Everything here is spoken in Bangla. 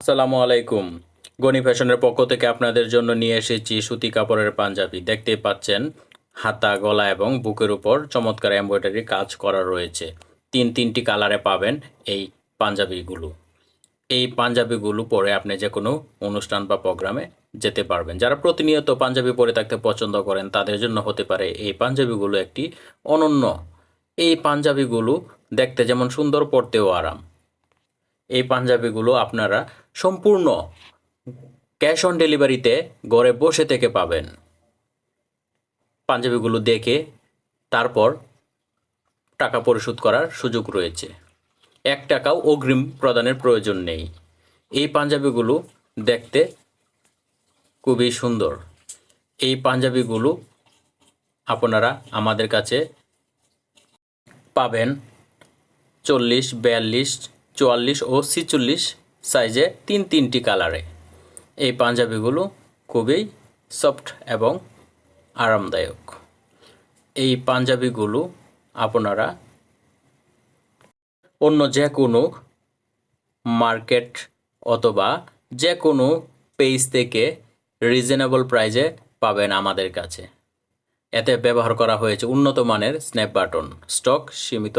আসসালামু আলাইকুম। গনি ফ্যাশনের পক্ষ থেকে আপনাদের জন্য নিয়ে এসেছি সুতি কাপড়ের পাঞ্জাবি। দেখতেই পাচ্ছেন হাতা, গলা এবং বুকের উপর চমৎকার এমব্রয়ডারি কাজ করা রয়েছে। তিনটি কালারে পাবেন এই পাঞ্জাবিগুলো। এই পাঞ্জাবিগুলো পরে আপনি যে কোনো অনুষ্ঠান বা প্রোগ্রামে যেতে পারবেন। যারা প্রতিনিয়ত পাঞ্জাবি পরে থাকতে পছন্দ করেন তাদের জন্য হতে পারে এই পাঞ্জাবিগুলো একটি অনন্য। এই পাঞ্জাবিগুলো দেখতে যেমন সুন্দর, পরতেও আরাম। এই পাঞ্জাবিগুলো আপনারা সম্পূর্ণ ক্যাশ অন ডেলিভারিতে ঘরে বসে থেকে পাবেন। পাঞ্জাবিগুলো দেখে তারপর টাকা পরিশোধ করার সুযোগ রয়েছে। ১ টাকাও অগ্রিম প্রদানের প্রয়োজন নেই। এই পাঞ্জাবিগুলো দেখতে খুবই সুন্দর। এই পাঞ্জাবিগুলো আপনারা আমাদের কাছে পাবেন ৪০, ৪২, ৪৪ ও ৪৬ সাইজে তিনটি কালারে। এই পাঞ্জাবিগুলো খুবই সফট এবং আরামদায়ক। এই পাঞ্জাবিগুলো আপনারা অন্য যে কোনো মার্কেট অথবা যে কোনো পেজ থেকে রিজনেবল প্রাইজে পাবেন আমাদের কাছে। এতে ব্যবহার করা হয়েছে উন্নত মানের স্ন্যাপ বাটন। স্টক সীমিত।